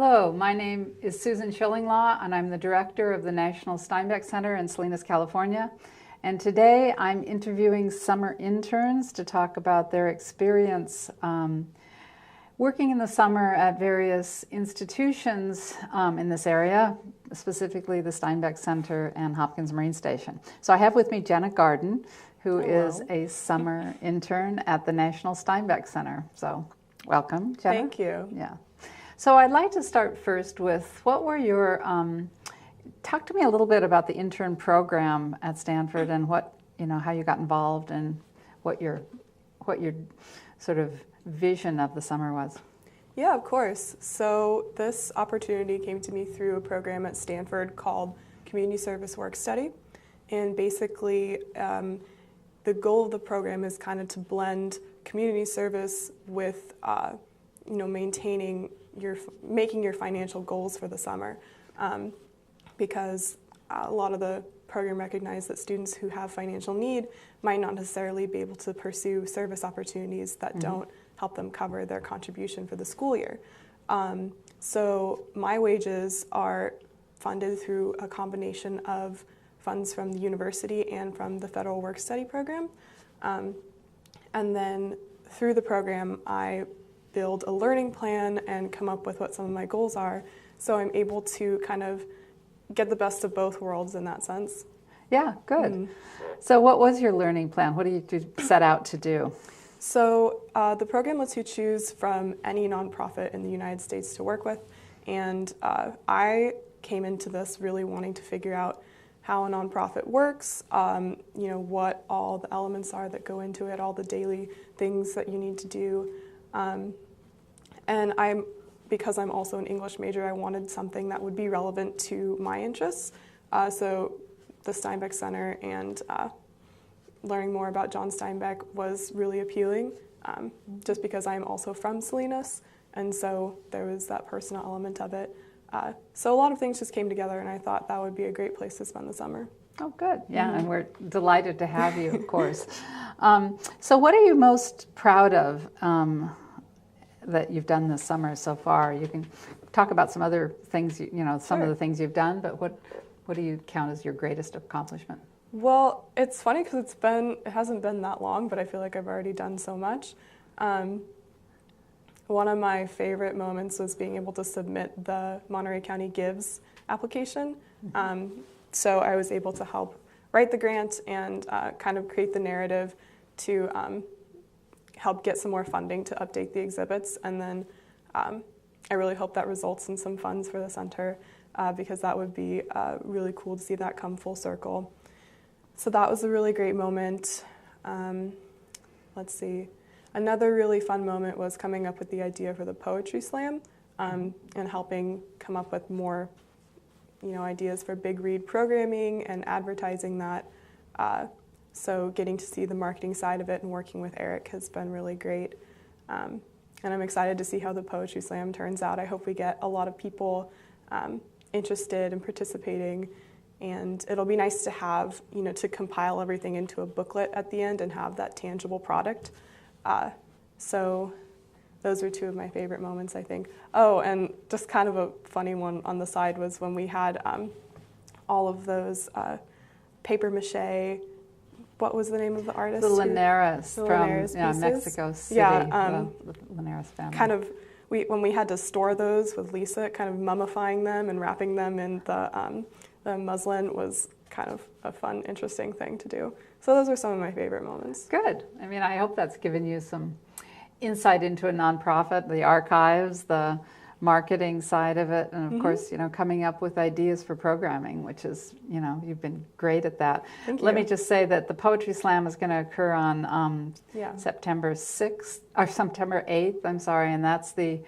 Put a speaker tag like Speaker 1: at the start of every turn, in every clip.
Speaker 1: Hello, my name is Susan Shillinglaw, and I'm the director of the National Steinbeck Center in Salinas, California. And today I'm interviewing summer interns to talk about their experience working in the summer at various institutions in this area, specifically the Steinbeck Center and Hopkins Marine Station. So I have with me Jenna Garden, who is a summer intern at the National Steinbeck Center. So welcome, Jenna.
Speaker 2: Thank you.
Speaker 1: Yeah. So I'd like to start first with what were your, talk to me a little bit about the intern program at Stanford and what, how you got involved and what your sort of vision of the summer was.
Speaker 2: Yeah, of course. So this opportunity came to me through a program at Stanford called Community Service Work Study. And basically, the goal of the program is kind of to blend community service with, making your financial goals for the summer. Because a lot of the program recognized that students who have financial need might not necessarily be able to pursue service opportunities that don't help them cover their contribution for the school year. So my wages are funded through a combination of funds from the university and from the federal work study program. And then through the program, I build a learning plan and come up with what some of my goals are. So I'm able to kind of get the best of both worlds in that sense.
Speaker 1: Yeah, good. So what was your learning plan? What did you set out to do?
Speaker 2: So the program lets you choose from any nonprofit in the United States to work with. And I came into this really wanting to figure out how a nonprofit works, what all the elements are that go into it, all the daily things that you need to do. And because I'm also an English major, I wanted something that would be relevant to my interests. So the Steinbeck Center and learning more about John Steinbeck was really appealing, just because I'm also from Salinas, and so there was that personal element of it. So a lot of things just came together, and I thought that would be a great place to spend the summer.
Speaker 1: Oh, good. Yeah, and we're delighted to have you, of course. So what are you most proud of that you've done this summer so far? You can talk about some other things, some of the things you've done, but what do you count as your greatest accomplishment?
Speaker 2: Well, it's funny because it hasn't been that long, but I feel like I've already done so much. One of my favorite moments was being able to submit the Monterey County Gives application. So I was able to help write the grant and kind of create the narrative to help get some more funding to update the exhibits. And then I really hope that results in some funds for the center because that would be really cool to see that come full circle. So that was a really great moment. Let's see. Another really fun moment was coming up with the idea for the Poetry Slam and helping come up with more ideas for big read programming and advertising that. So getting to see the marketing side of it and working with Eric has been really great. And I'm excited to see how the Poetry Slam turns out. I hope we get a lot of people interested in participating. And it'll be nice to have, to compile everything into a booklet at the end and have that tangible product. So those are two of my favorite moments, I think. Oh, and just kind of a funny one on the side was when we had all of those paper mache. What was the name of the artist?
Speaker 1: The Linares from
Speaker 2: pieces.
Speaker 1: Mexico City.
Speaker 2: Yeah,
Speaker 1: the Linares family.
Speaker 2: Kind of, when we had to store those with Lisa, kind of mummifying them and wrapping them in the muslin was kind of a fun, interesting thing to do. So those are some of my favorite moments.
Speaker 1: Good. I mean, I hope that's given you some insight into a nonprofit, the archives, the marketing side of it, and of course, coming up with ideas for programming, which is, you've been great at that. Let me just say that the Poetry Slam is going to occur on September 6th, or September 8th, I'm sorry, and that's the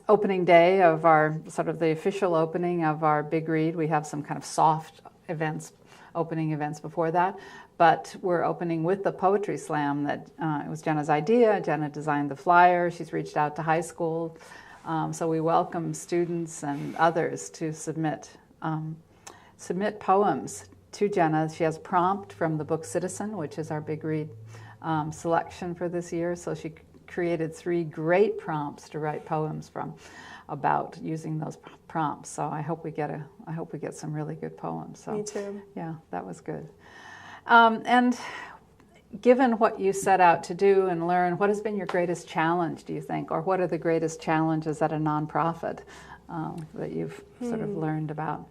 Speaker 1: opening day of our, sort of the official opening of our big read. We have some kind of soft events, opening events before that, but we're opening with the Poetry Slam that it was Jenna's idea. Jenna designed the flyer. She's reached out to high school. So we welcome students and others to submit poems to Jenna. She has prompt from the book Citizen, which is our big read selection for this year. So she created 3 great prompts to write poems from about using those prompts. So I hope we get some really good poems. So,
Speaker 2: Me too.
Speaker 1: Yeah, that was good. And given what you set out to do and learn, what has been your greatest challenge, do you think? Or what are the greatest challenges at a nonprofit that you've sort of learned about?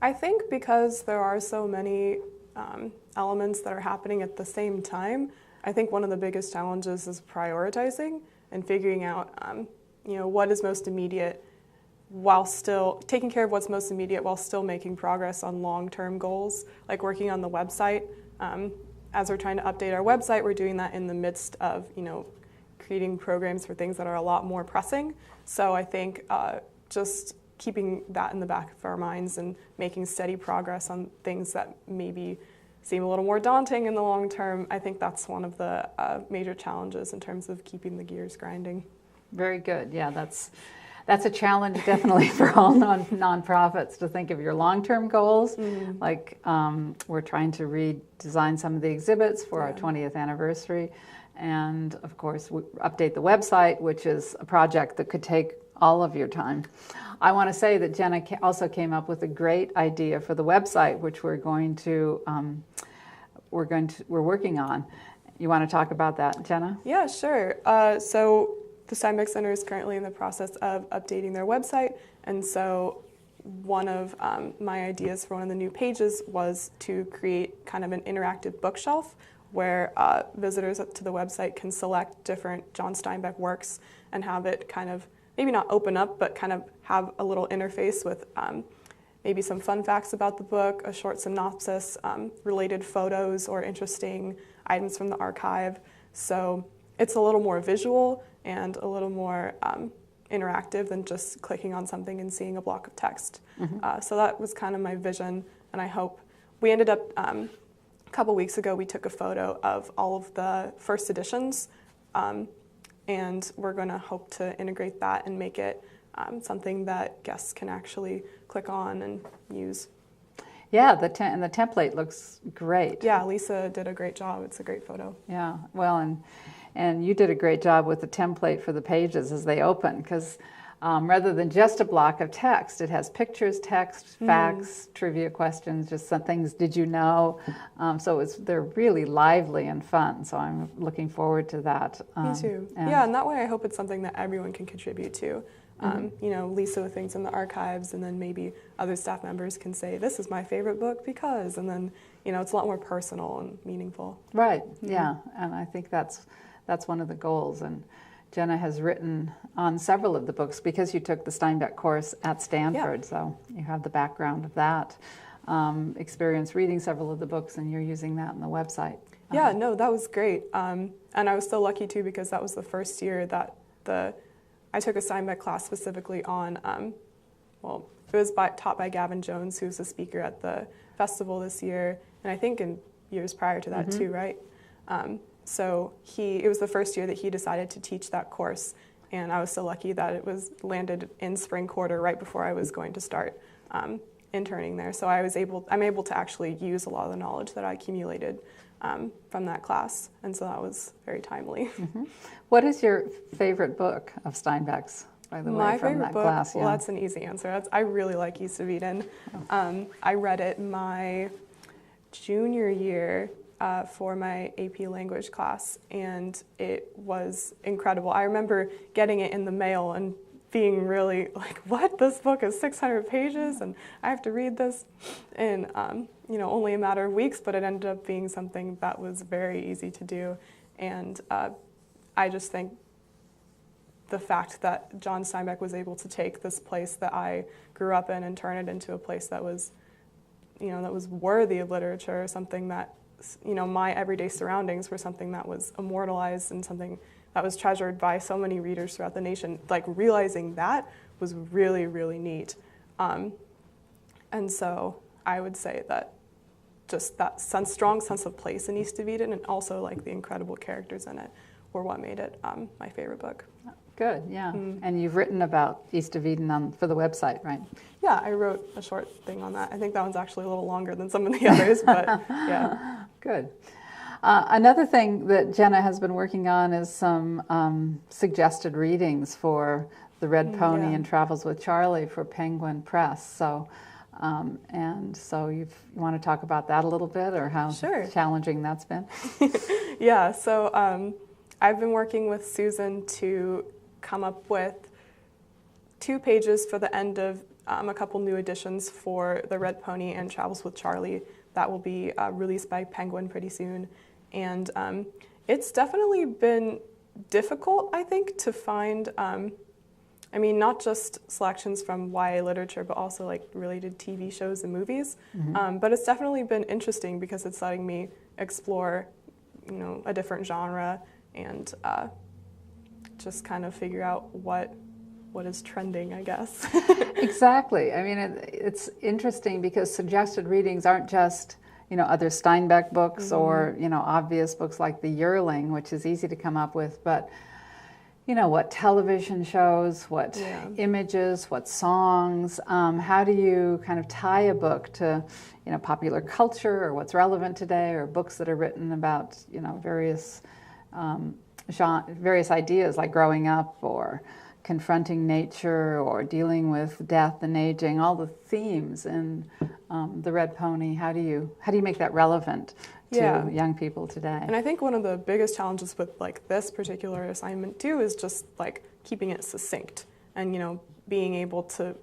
Speaker 2: I think because there are so many elements that are happening at the same time, I think one of the biggest challenges is prioritizing and figuring out what is most immediate while still taking care of what's most immediate while still making progress on long-term goals, like working on the website. As we're trying to update our website, we're doing that in the midst of creating programs for things that are a lot more pressing. So I think just keeping that in the back of our minds and making steady progress on things that maybe seem a little more daunting in the long term, I think that's one of the major challenges in terms of keeping the gears grinding. Very
Speaker 1: good. Yeah, that's a challenge definitely for all nonprofits to think of your long-term goals. Mm-hmm. Like we're trying to redesign some of the exhibits for our 20th anniversary, and of course update the website, which is a project that could take all of your time. I want to say that Jenna also came up with a great idea for the website, which we're working on. You want to talk about that, Jenna?
Speaker 2: Yeah, sure. So the Steinbeck Center is currently in the process of updating their website, and so one of my ideas for one of the new pages was to create kind of an interactive bookshelf where visitors to the website can select different John Steinbeck works and have it kind of maybe not open up, but kind of have a little interface with maybe some fun facts about the book, a short synopsis, related photos or interesting items from the archive. So it's a little more visual and a little more interactive than just clicking on something and seeing a block of text. Mm-hmm. So that was kind of my vision, and I hope we ended up, a couple weeks ago, we took a photo of all of the first editions, and we're going to hope to integrate that and make it something that guests can actually click on and use.
Speaker 1: Yeah, and the template looks great.
Speaker 2: Yeah, Lisa did a great job. It's a great photo.
Speaker 1: Yeah, well, and you did a great job with the template for the pages as they open, because rather than just a block of text, it has pictures, text, facts, trivia questions, just some things, did you know? So they're really lively and fun, so I'm looking forward to that.
Speaker 2: Me too. Yeah, and that way I hope it's something that everyone can contribute to. Lisa with things in the archives, and then maybe other staff members can say, this is my favorite book because, and then, it's a lot more personal and meaningful.
Speaker 1: Right, yeah, and I think that's one of the goals. And Jenna has written on several of the books because you took the Steinbeck course at Stanford, so you have the background of that experience reading several of the books, and you're using that on the website.
Speaker 2: Yeah, no, that was great. And I was so lucky too, because that was the first year that I took a Steinbeck class specifically on, it was taught by Gavin Jones, who's a speaker at the festival this year, and I think in years prior to that too, right? So it was the first year that he decided to teach that course, and I was so lucky that it was landed in spring quarter right before I was going to start interning there. So I'm able to actually use a lot of the knowledge that I accumulated from that class, and so that was very timely. Mm-hmm.
Speaker 1: What is your favorite book of Steinbeck's, by the way, from that class?
Speaker 2: Well, that's an easy answer. I really like East of Eden. Oh. I read it my junior year for my AP language class, and it was incredible. I remember getting it in the mail and being really like, what? This book is 600 pages and I have to read this in only a matter of weeks, but it ended up being something that was very easy to do. And I just think the fact that John Steinbeck was able to take this place that I grew up in and turn it into a place that was, that was worthy of literature, something that, my everyday surroundings were something that was immortalized and something that was treasured by so many readers throughout the nation. Like, realizing that was really, really neat. And so I would say that just that strong sense of place in East of Eden, and also like the incredible characters in it, were what made it my favorite book.
Speaker 1: Good, yeah. And you've written about East of Eden for the website, right?
Speaker 2: Yeah, I wrote a short thing on that. I think that one's actually a little longer than some of the others, but yeah.
Speaker 1: Good. Another thing that Jenna has been working on is some suggested readings for The Red Pony and Travels with Charlie for Penguin Press. So, and so you want to talk about that a little bit, or how challenging that's been?
Speaker 2: Yeah, so I've been working with Susan to come up with 2 pages for the end of a couple new editions for The Red Pony and Travels with Charlie that will be released by Penguin pretty soon. And it's definitely been difficult, I think, to find, I mean, not just selections from YA literature, but also like related TV shows and movies. But it's definitely been interesting because it's letting me explore, you know, a different genre and just kind of figure out what is trending, I guess.
Speaker 1: Exactly. I mean, it's interesting because suggested readings aren't just, you know, other Steinbeck books or, you know, obvious books like The Yearling, which is easy to come up with, but, you know, what television shows, what images, what songs, how do you kind of tie a book to, you know, popular culture or what's relevant today, or books that are written about, you know, various various ideas like growing up or confronting nature or dealing with death and aging, all the themes in The Red Pony. How do you make that relevant to young people today?
Speaker 2: And I think one of the biggest challenges with like this particular assignment too is just like keeping it succinct and, you know, being able to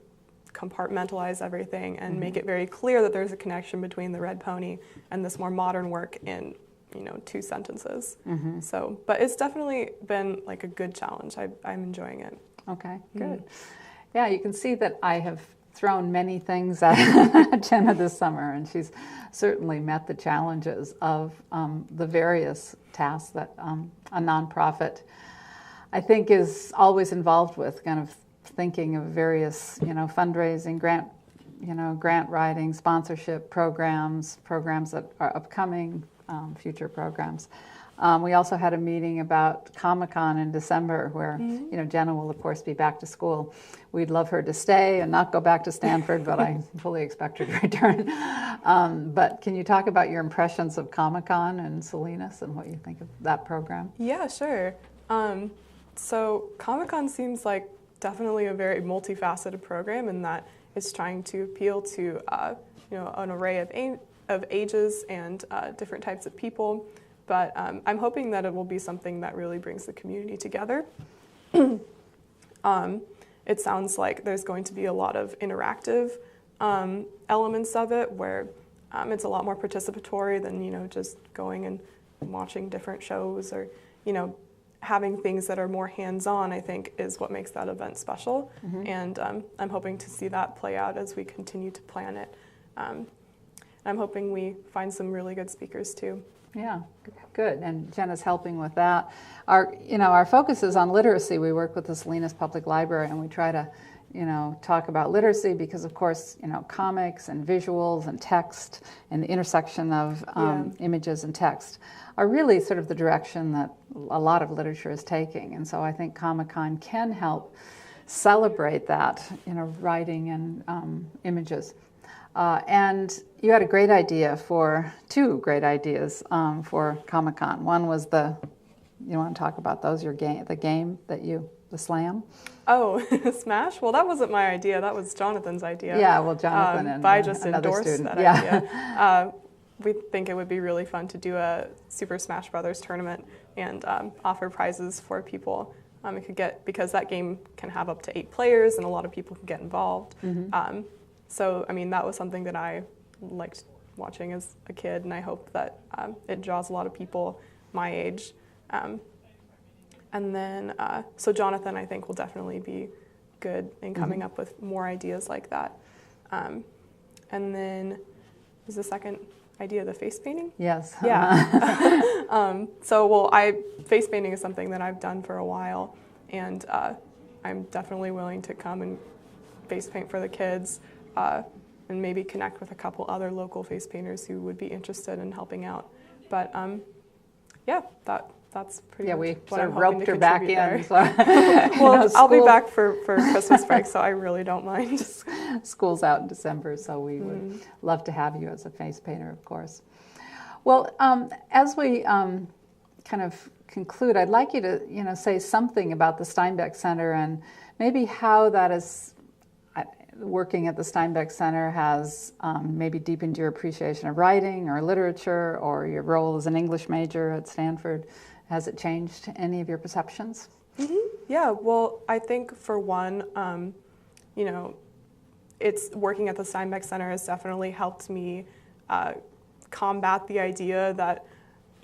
Speaker 2: compartmentalize everything and make it very clear that there's a connection between The Red Pony and this more modern work in, you know, 2 sentences. So, but it's definitely been like a good challenge. I'm enjoying it.
Speaker 1: Okay, good. Yeah, you can see that I have thrown many things at Jenna this summer, and she's certainly met the challenges of the various tasks that a nonprofit, I think, is always involved with, kind of thinking of various, you know, fundraising, grant writing, sponsorship programs that are upcoming, future programs. We also had a meeting about ComicCon in December where, you know, Jenna will, of course, be back to school. We'd love her to stay and not go back to Stanford, but I fully expect her to return. But can you talk about your impressions of ComicCon and Salinas and what you think of that program?
Speaker 2: Yeah, sure. So ComicCon seems like definitely a very multifaceted program in that it's trying to appeal to, you know, an array of ages and different types of people. But I'm hoping that it will be something that really brings the community together. It sounds like there's going to be a lot of interactive elements of it where it's a lot more participatory than, you know, just going and watching different shows, or, you know, having things that are more hands-on, I think, is what makes that event special. And I'm hoping to see that play out as we continue to plan it. I'm hoping we find some really good speakers too.
Speaker 1: Yeah, good. And Jenna's helping with that. Our focus is on literacy. We work with the Salinas Public Library, and we try to, you know, talk about literacy because, of course, you know, comics and visuals and text and the intersection of images and text are really sort of the direction that a lot of literature is taking. And so I think ComicCon can help celebrate that, you know, writing and images. And you had a great idea for 2 great ideas for ComicCon. One was you want to talk about those? The slam?
Speaker 2: Oh, Smash? Well, that wasn't my idea. That was Jonathan's idea.
Speaker 1: Yeah, well, Jonathan and
Speaker 2: but I just
Speaker 1: another
Speaker 2: endorsed
Speaker 1: student.
Speaker 2: that idea. We think it would be really fun to do a Super Smash Brothers tournament and offer prizes for people. It could get, because that game can have up to 8 players and a lot of people can get involved. So, I mean, that was something that I liked watching as a kid, and I hope that it draws a lot of people my age. And then, so Jonathan, I think, will definitely be good in coming up with more ideas like that. And then, is the second idea the face painting?
Speaker 1: Yes.
Speaker 2: Yeah. Face painting is something that I've done for a while, and I'm definitely willing to come and face paint for the kids. And maybe connect with a couple other local face painters who would be interested in helping out. But yeah, that's pretty much
Speaker 1: we
Speaker 2: what
Speaker 1: sort
Speaker 2: I'm
Speaker 1: of
Speaker 2: hoping
Speaker 1: roped
Speaker 2: to
Speaker 1: her back
Speaker 2: contribute
Speaker 1: in.
Speaker 2: there.
Speaker 1: So,
Speaker 2: well, I'll be back for Christmas break, so I really don't mind.
Speaker 1: School's out in December, so we would love to have you as a face painter, of course. Well, as we kind of conclude, I'd like you to, say something about the Steinbeck Center and maybe how that is, working at the Steinbeck Center has maybe deepened your appreciation of writing or literature, or your role as an English major at Stanford. Has it changed any of your perceptions?
Speaker 2: Yeah, well, I think for one, it's working at the Steinbeck Center has definitely helped me combat the idea that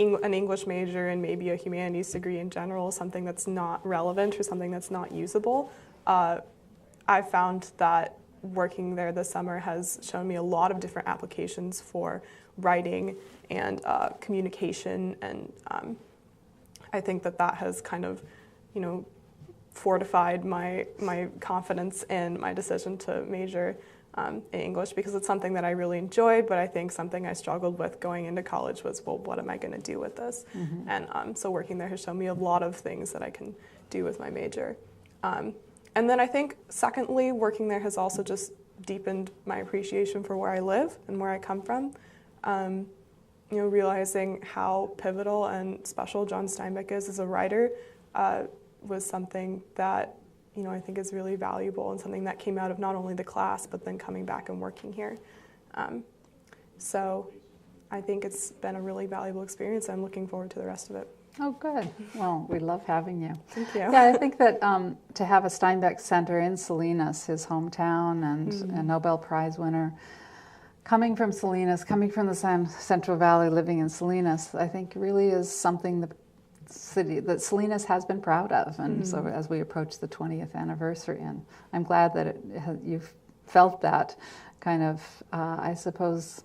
Speaker 2: an English major and maybe a humanities degree in general is something that's not relevant or something that's not usable. I found that working there this summer has shown me a lot of different applications for writing and communication, and I think that has kind of, fortified my confidence in my decision to major in English, because it's something that I really enjoyed, but I think something I struggled with going into college was, well, what am I going to do with this? And so working there has shown me a lot of things that I can do with my major. And then I think, secondly, working there has also just deepened my appreciation for where I live and where I come from. Realizing how pivotal and special John Steinbeck is as a writer was something that, I think is really valuable, and something that came out of not only the class, but then coming back and working here. So I think it's been a really valuable experience. I'm looking forward to the rest of it.
Speaker 1: Oh, good. Well, we love having you.
Speaker 2: Thank you.
Speaker 1: Yeah, I think that to have a Steinbeck Center in Salinas, his hometown, and a Nobel Prize winner, coming from Salinas, coming from the Central Valley, living in Salinas, I think really is something that Salinas has been proud of. And so as we approach the 20th anniversary, and I'm glad that you've felt that kind of, I suppose,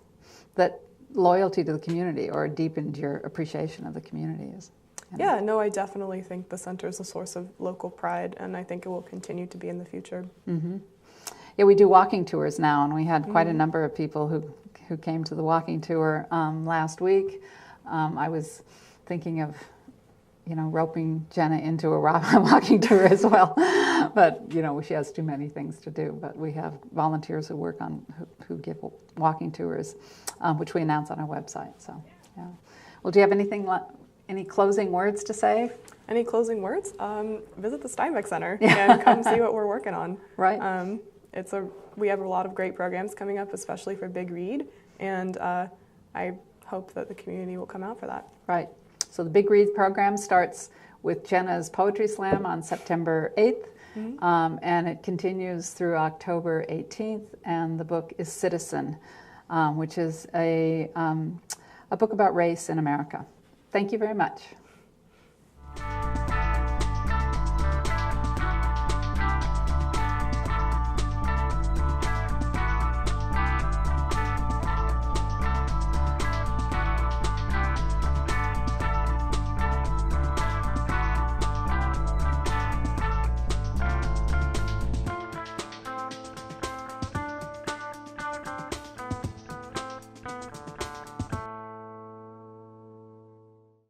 Speaker 1: that loyalty to the community, or deepened your appreciation of the community is.
Speaker 2: Yeah, no, I definitely think the center is a source of local pride, and I think it will continue to be in the future.
Speaker 1: Yeah, we do walking tours now, and we had quite a number of people who came to the walking tour last week. I was thinking of, roping Jenna into a walking tour as well, but she has too many things to do. But we have volunteers who work on who give walking tours, which we announce on our website. So, yeah. Well, do you have any closing words to say?
Speaker 2: Any closing words? Visit the Steinbeck Center and come see what we're working on.
Speaker 1: Right.
Speaker 2: We have a lot of great programs coming up, especially for Big Read, and I hope that the community will come out for that.
Speaker 1: Right. So the Big Read program starts with Jenna's Poetry Slam on September 8th, and it continues through October 18th, and the book is Citizen, which is a book about race in America. Thank you very much.